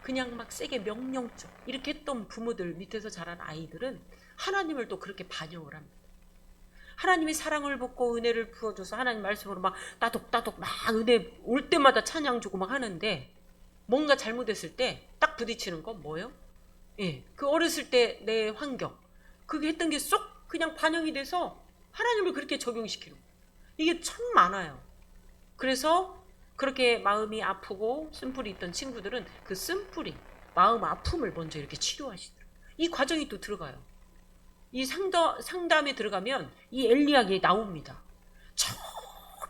그냥 막 세게 명령적 이렇게 했던 부모들 밑에서 자란 아이들은 하나님을 또 그렇게 반영을 합니다. 하나님이 사랑을 붓고 은혜를 부어줘서 하나님 말씀으로 막 따독따독 막 은혜 올 때마다 찬양 주고 막 하는데 뭔가 잘못했을 때 딱 부딪히는 건 뭐예요? 예, 그 어렸을 때 내 환경 그게 했던 게 쏙 그냥 반영이 돼서 하나님을 그렇게 적용시키는 거예요. 이게 참 많아요. 그래서 그렇게 마음이 아프고 쓴뿌리 있던 친구들은 그 쓴뿌리 마음 아픔을 먼저 이렇게 치료하시더라고요. 이 과정이 또 들어가요. 이 상담에 들어가면 이 엘리야가 나옵니다. 저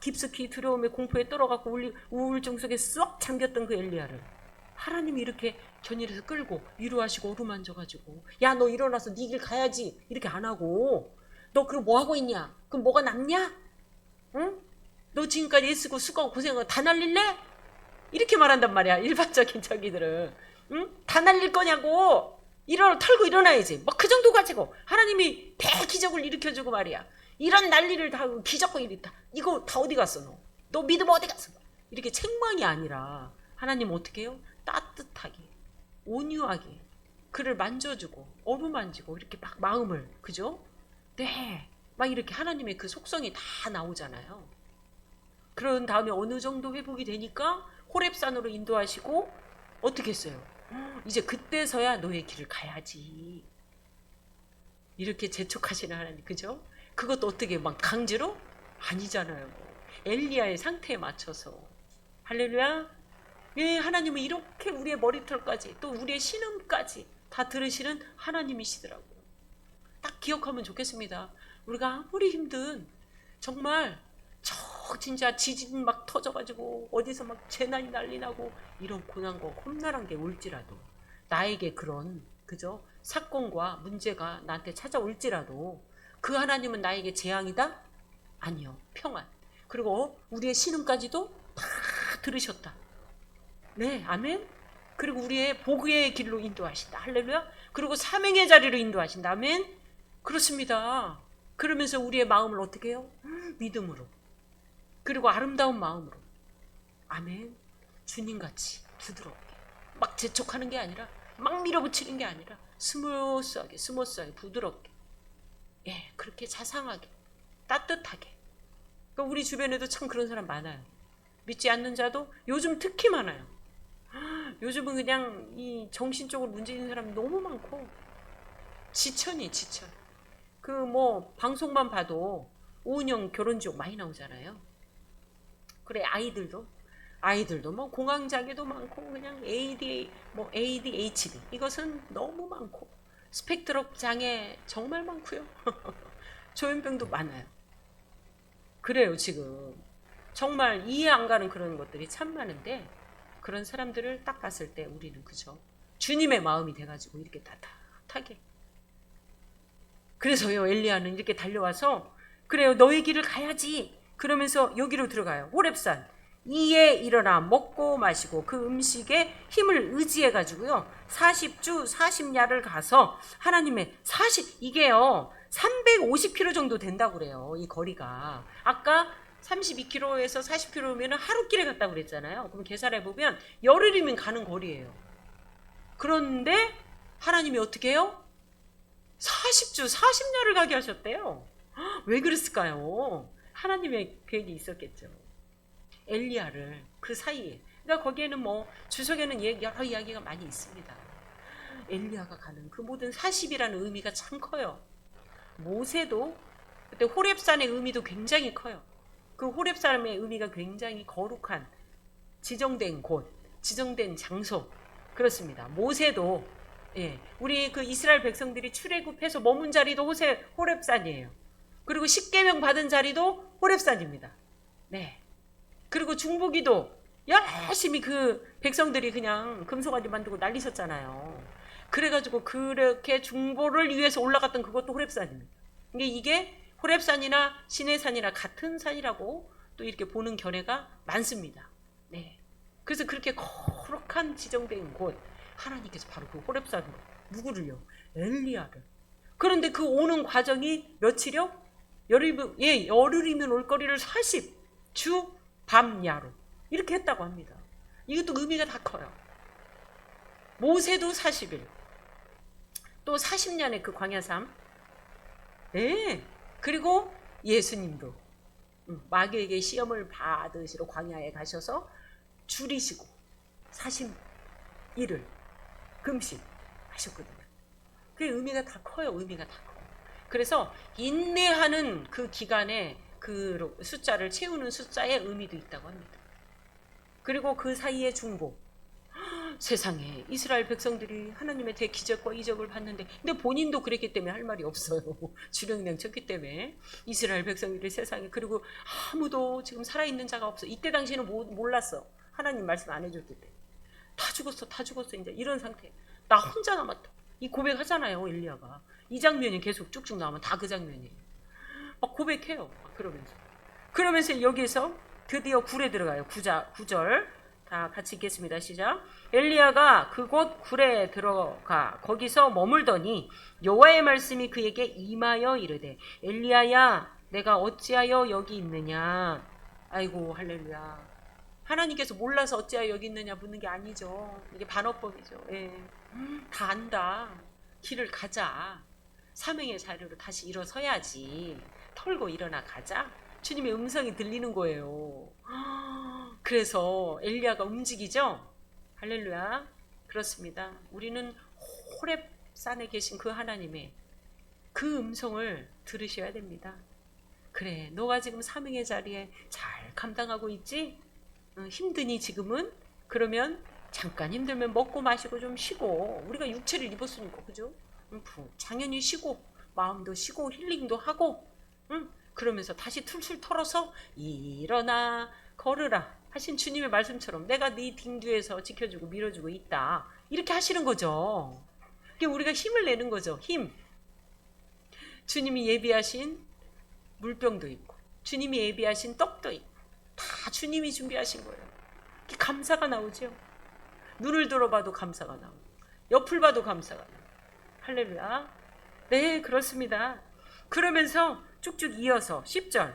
깊숙이 두려움에 공포에 떨어갖고 우울증 속에 쏙 잠겼던 그 엘리야를 하나님이 이렇게 견인해서 끌고 위로하시고 어루만져가지고 야 너 일어나서 네 길 가야지 이렇게 안 하고 너 그럼 뭐 하고 있냐? 그럼 뭐가 남냐? 응? 너 지금까지 애쓰고 수고하고 고생한 거 다 날릴래? 이렇게 말한단 말이야. 일반적인 저기들은. 응? 다 날릴 거냐고. 털고 일어나야지. 뭐 그 정도 가지고 하나님이 대기적을 일으켜주고 말이야. 이런 난리를 다 기적과 일이다. 이거 다 어디 갔어 너? 너 믿음 어디 갔어? 이렇게 책망이 아니라 하나님 어떻게 해요? 따뜻하게 온유하게 그를 만져주고 어루만지고 이렇게 막 마음을 그죠? 네. 막 이렇게 하나님의 그 속성이 다 나오잖아요. 그런 다음에 어느 정도 회복이 되니까 호렙산으로 인도하시고 어떻게 했어요? 이제 그때서야 너의 길을 가야지. 이렇게 재촉하시는 하나님, 그죠? 그것도 어떻게 막 강제로? 아니잖아요. 엘리야의 상태에 맞춰서. 할렐루야. 예, 하나님은 이렇게 우리의 머리털까지 또 우리의 신음까지 다 들으시는 하나님이시더라고요. 딱 기억하면 좋겠습니다. 우리가 아무리 힘든 정말 진짜 지진 막 터져가지고 어디서 막 재난이 난리 나고 이런 고난과 험난한 게 올지라도 나에게 그런 그죠 사건과 문제가 나한테 찾아올지라도 그 하나님은 나에게 재앙이다? 아니요, 평안. 그리고 우리의 신음까지도 다 들으셨다. 네, 아멘. 그리고 우리의 복의 길로 인도하신다. 할렐루야. 그리고 사명의 자리로 인도하신다. 아멘. 그렇습니다. 그러면서 우리의 마음을 어떻게 해요? 믿음으로. 그리고 아름다운 마음으로. 아멘. 주님같이 부드럽게. 막 재촉하는 게 아니라, 막 밀어붙이는 게 아니라, 스무스하게, 부드럽게. 예, 그렇게 자상하게, 따뜻하게. 그러니까 우리 주변에도 참 그런 사람 많아요. 믿지 않는 자도 요즘 특히 많아요. 요즘은 그냥 이 정신적으로 문제 있는 사람이 너무 많고, 지천. 그 뭐 방송만 봐도 오은영 결혼지옥 많이 나오잖아요. 그래, 아이들도 뭐 공황장애도 많고, 그냥 ADHD 이것은 너무 많고, 스펙트럼 장애 정말 많고요. 조현병도 많아요. 그래요. 지금 정말 이해 안 가는 그런 것들이 참 많은데, 그런 사람들을 딱 봤을 때 우리는 그죠, 주님의 마음이 돼가지고 이렇게 따뜻하게. 그래서요, 엘리야는 이렇게 달려와서, 그래요, 너의 길을 가야지 그러면서 여기로 들어가요. 호렙산. 이에 일어나 먹고 마시고 그 음식에 힘을 의지해 가지고요 40주 40야를 가서 하나님의 이게요 350km 정도 된다고 그래요. 이 거리가 아까 32km에서 40km면 하루길에 갔다고 그랬잖아요. 그럼 계산해 보면 열흘이면 가는 거리예요. 그런데 하나님이 어떻게 해요? 40주 40야를 가게 하셨대요. 왜 그랬을까요? 하나님의 계획이 있었겠죠. 엘리야를 그 사이에, 그러니까 거기에는 뭐 주석에는 여러 이야기가 많이 있습니다. 엘리야가 가는 그 모든 40이라는 의미가 참 커요. 모세도 그때 호렙산의 의미도 굉장히 커요. 그 호렙산의 의미가 굉장히 거룩한, 지정된 곳, 지정된 장소. 그렇습니다. 모세도, 예, 우리 그 이스라엘 백성들이 출애굽해서 머문 자리도 호렙산이에요. 그리고 십계명 받은 자리도 호렙산입니다. 네. 그리고 중보기도 열심히 그 백성들이 그냥 금송아지 만들고 난리셨잖아요. 그래가지고 그렇게 중보를 위해서 올라갔던 그것도 호렙산입니다. 근데 이게 호렙산이나 시내산이나 같은 산이라고 또 이렇게 보는 견해가 많습니다. 네. 그래서 그렇게 거룩한 지정된 곳, 하나님께서 바로 그 호렙산으로 누구를요? 엘리야를. 그런데 그 오는 과정이 며칠이요? 열흘이면 올 거리를 40주 밤야로 이렇게 했다고 합니다. 이것도 의미가 다 커요. 모세도 40일, 또 40년의 그 광야삼, 네. 그리고 예수님도 마귀에게 시험을 받으시러 광야에 가셔서 줄이시고 40일을 금식하셨거든요. 그 의미가 다 커요. 의미가 다 커요. 그래서 인내하는 그 기간에 그 숫자를 채우는 숫자의 의미도 있다고 합니다. 그리고 그 사이에 중보. 세상에 이스라엘 백성들이 하나님의 대기적과 이적을 봤는데, 근데 본인도 그랬기 때문에 할 말이 없어요. 주령령 쳤기 때문에 이스라엘 백성들이 세상에, 그리고 아무도 지금 살아있는 자가 없어. 이때 당시에는 몰랐어. 하나님 말씀 안 해줬기 때문에. 다 죽었어 이제 이런 상태. 나 혼자 남았다. 이 고백하잖아요, 엘리야가. 이 장면이 계속 쭉쭉 나오면 다 그 장면이에요. 막 고백해요. 막 그러면서 여기에서 드디어 굴에 들어가요. 9절 다 같이 읽겠습니다. 시작. 엘리야가 그곳 굴에 들어가 거기서 머물더니 여호와의 말씀이 그에게 임하여 이르되, 엘리야야, 내가 어찌하여 여기 있느냐. 아이고, 할렐루야. 하나님께서 몰라서 어찌하여 여기 있느냐 묻는 게 아니죠. 이게 반어법이죠. 예. 다 안다. 길을 가자. 사명의 자리로 다시 일어서야지. 털고 일어나 가자. 주님의 음성이 들리는 거예요. 그래서 엘리야가 움직이죠. 할렐루야. 그렇습니다. 우리는 호렙산에 계신 그 하나님의 그 음성을 들으셔야 됩니다. 그래, 너가 지금 사명의 자리에 잘 감당하고 있지? 힘드니 지금은? 그러면 잠깐 힘들면 먹고 마시고 좀 쉬고, 우리가 육체를 입었으니까, 그죠? 당연히 쉬고, 마음도 쉬고 힐링도 하고, 그러면서 다시 툴툴 털어서 일어나 걸으라 하신 주님의 말씀처럼 내가 네 등 뒤에서 지켜주고 밀어주고 있다, 이렇게 하시는 거죠. 이게 우리가 힘을 내는 거죠. 힘. 주님이 예비하신 물병도 있고 주님이 예비하신 떡도 있고 다 주님이 준비하신 거예요. 감사가 나오죠. 눈을 들어봐도 감사가 나오고 옆을 봐도 감사가 나오고. 할렐루야. 네, 그렇습니다. 그러면서 쭉쭉 이어서 10절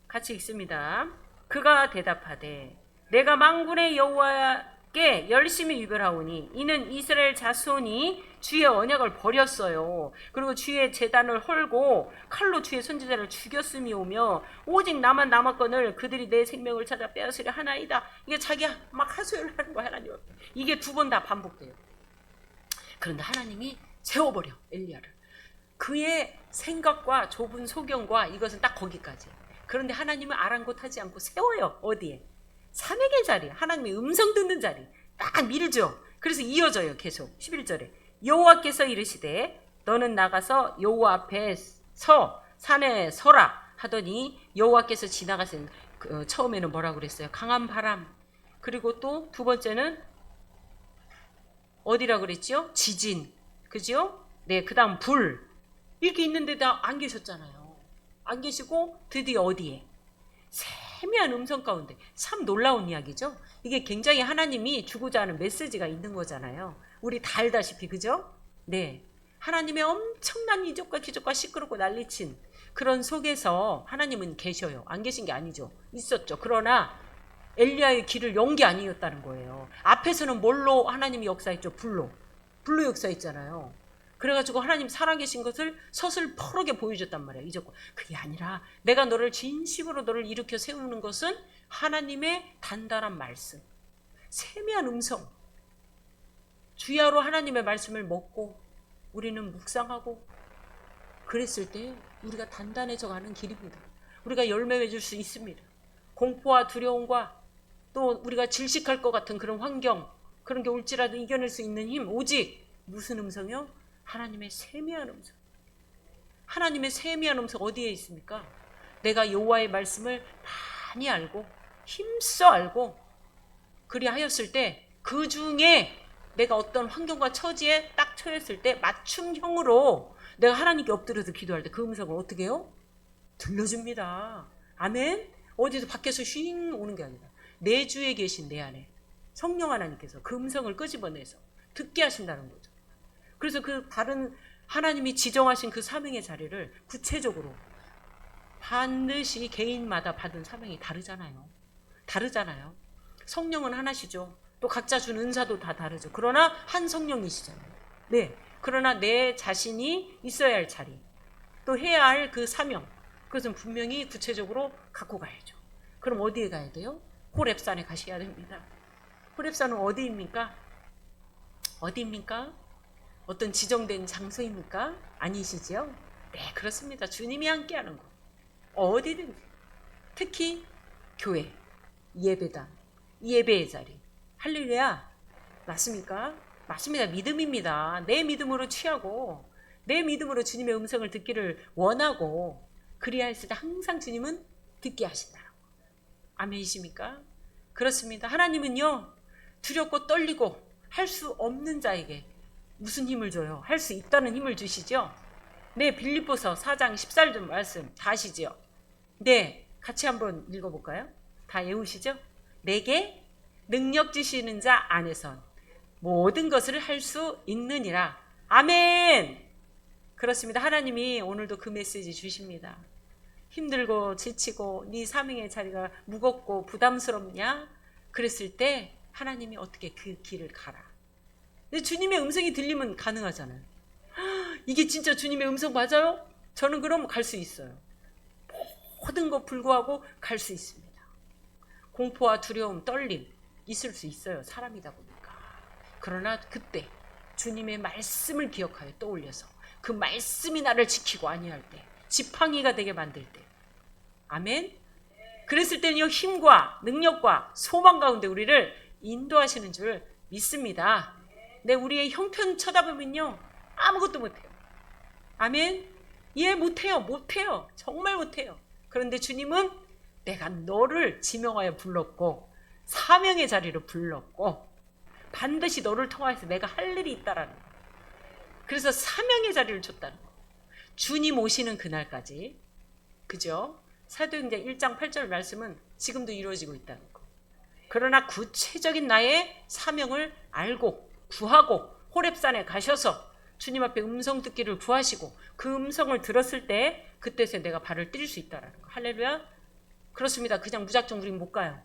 같이 읽습니다. 그가 대답하되 내가 만군의 여호와께 열심히 유별하오니 이는 이스라엘 자손이 주의 언약을 버렸어요. 그리고 주의 제단을 헐고 칼로 주의 선지자를 죽였음이오며 오직 나만 남았거늘 그들이 내 생명을 찾아 빼앗으려 하나이다. 이게 자기가 막 하소연을 하는 거야. 하나님 이게 두 번 다 반복돼요. 그런데 하나님이 세워버려 엘리야를. 그의 생각과 좁은 소견과 이것은 딱 거기까지. 그런데 하나님은 아랑곳하지 않고 세워요. 어디에? 사명의 자리, 하나님의 음성 듣는 자리 딱 밀죠. 그래서 이어져요. 계속 11절에 여호와께서 이르시되 너는 나가서 여호와 앞에 산에 서라 하더니 여호와께서 지나가신 처음에는 뭐라고 그랬어요? 강한 바람. 그리고 또 두 번째는 어디라고 그랬죠? 지진. 그죠? 네, 그 다음 불. 이렇게 있는데 다 안 계셨잖아요. 안 계시고 드디어 어디에? 세미한 음성 가운데. 참 놀라운 이야기죠. 이게 굉장히 하나님이 주고자 하는 메시지가 있는 거잖아요. 우리 다 알다시피. 그죠? 네, 하나님의 엄청난 이적과 기적과 시끄럽고 난리친 그런 속에서 하나님은 계셔요. 안 계신 게 아니죠. 있었죠. 그러나 엘리야의 길을 연 게 아니었다는 거예요. 앞에서는 뭘로 하나님이 역사했죠? 불로 역사했잖아요. 그래가지고 하나님 살아계신 것을 서슬퍼르게 보여줬단 말이에요. 이적과. 그게 아니라 내가 너를 진심으로 너를 일으켜 세우는 것은 하나님의 단단한 말씀, 세미한 음성. 주야로 하나님의 말씀을 먹고 우리는 묵상하고 그랬을 때 우리가 단단해져 가는 길입니다. 우리가 열매 맺을 수 있습니다. 공포와 두려움과 또 우리가 질식할 것 같은 그런 환경, 그런 게 올지라도 이겨낼 수 있는 힘, 오직 무슨 음성이요? 하나님의 세미한 음성. 하나님의 세미한 음성 어디에 있습니까? 내가 여호와의 말씀을 많이 알고 힘써 알고 그리하였을 때 그 중에 내가 어떤 환경과 처지에 딱 처했을 때 맞춤형으로 내가 하나님께 엎드려서 기도할 때 그 음성을 어떻게 해요? 들려줍니다. 아멘. 어디서 밖에서 쉥 오는 게 아니라 내 주에 계신 내 안에 성령 하나님께서 그 음성을 끄집어내서 듣게 하신다는 거죠. 그래서 그 다른 하나님이 지정하신 그 사명의 자리를 구체적으로 반드시 개인마다 받은 사명이 다르잖아요. 성령은 하나시죠. 또 각자 준 은사도 다 다르죠. 그러나 한 성령이시잖아요. 네. 그러나 내 자신이 있어야 할 자리, 또 해야 할 그 사명, 그것은 분명히 구체적으로 갖고 가야죠. 그럼 어디에 가야 돼요? 호렙산에 가셔야 됩니다. 호렙산은 어디입니까? 어떤 지정된 장소입니까? 아니시죠? 네, 그렇습니다. 주님이 함께하는 곳. 어디든지. 특히 교회, 예배당, 예배의 자리. 할렐루야. 맞습니까? 맞습니다. 믿음입니다. 내 믿음으로 취하고 내 믿음으로 주님의 음성을 듣기를 원하고 그리하였을 때 항상 주님은 듣게 하신다고. 아멘이십니까? 그렇습니다. 하나님은요, 두렵고 떨리고 할 수 없는 자에게 무슨 힘을 줘요? 할 수 있다는 힘을 주시죠. 네, 빌립보서 4장 14절 말씀 다 아시죠? 네, 같이 한번 읽어볼까요? 다 외우시죠? 내게 능력 주시는 자 안에선 모든 것을 할 수 있느니라. 아멘. 그렇습니다. 하나님이 오늘도 그 메시지 주십니다. 힘들고 지치고 네 사명의 자리가 무겁고 부담스럽냐? 그랬을 때 하나님이 어떻게 그 길을 가라. 근데 주님의 음성이 들리면 가능하잖아요. 이게 진짜 주님의 음성 맞아요? 저는 그럼 갈 수 있어요. 모든 거 불구하고 갈 수 있습니다. 공포와 두려움, 떨림 있을 수 있어요. 사람이다 보니까. 그러나 그때 주님의 말씀을 기억하여 떠올려서 그 말씀이 나를 지키고 아니할 때, 지팡이가 되게 만들 때, 아멘. 그랬을 때는요, 힘과 능력과 소망 가운데 우리를 인도하시는 줄 믿습니다. 네, 우리의 형편 쳐다보면요, 아무것도 못해요. 아멘. 예, 못해요. 정말 못해요. 그런데 주님은 내가 너를 지명하여 불렀고 사명의 자리로 불렀고 반드시 너를 통해서 내가 할 일이 있다라는 거. 그래서 사명의 자리를 줬다는 거. 주님 오시는 그날까지, 그죠? 사도행전 1장 8절 말씀은 지금도 이루어지고 있다는 거. 그러나 구체적인 나의 사명을 알고 구하고 호렙산에 가셔서 주님 앞에 음성 듣기를 구하시고 그 음성을 들었을 때 그때서 내가 발을 띨 수 있다는 거. 할렐루야. 그렇습니다. 그냥 무작정 우린 못 가요.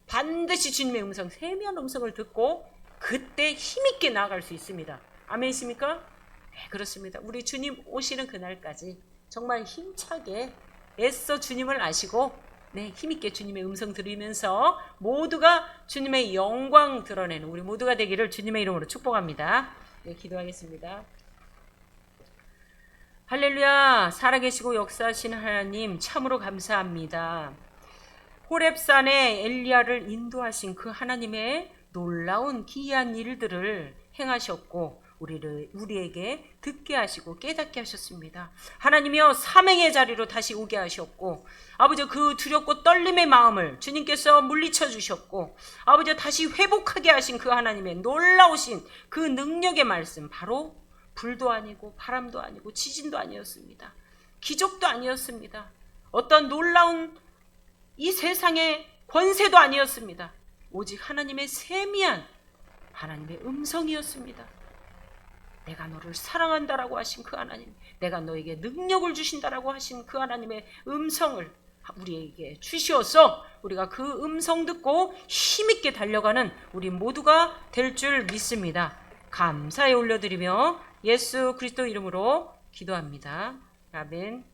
반드시 주님의 음성, 세미한 음성을 듣고 그때 힘있게 나아갈 수 있습니다. 아멘이십니까? 네, 그렇습니다. 우리 주님 오시는 그날까지 정말 힘차게 애써 주님을 아시고 힘있게 주님의 음성 들으면서 모두가 주님의 영광 드러내는 우리 모두가 되기를 주님의 이름으로 축복합니다. 네, 기도하겠습니다. 할렐루야. 살아계시고 역사하시는 하나님 참으로 감사합니다. 호렙산에 엘리야를 인도하신 그 하나님의 놀라운 기이한 일들을 행하셨고 우리에게 듣게 하시고 깨닫게 하셨습니다. 하나님이여 사명의 자리로 다시 오게 하셨고 아버지 그 두렵고 떨림의 마음을 주님께서 물리쳐 주셨고 아버지 다시 회복하게 하신 그 하나님의 놀라우신 그 능력의 말씀 바로 불도 아니고 바람도 아니고 지진도 아니었습니다. 기적도 아니었습니다. 어떤 놀라운 이 세상의 권세도 아니었습니다. 오직 하나님의 세미한 하나님의 음성이었습니다. 내가 너를 사랑한다라고 하신 그 하나님, 내가 너에게 능력을 주신다라고 하신 그 하나님의 음성을 우리에게 주시어서 우리가 그 음성 듣고 힘있게 달려가는 우리 모두가 될 줄 믿습니다. 감사에 올려드리며 예수 그리스도 이름으로 기도합니다. 아멘.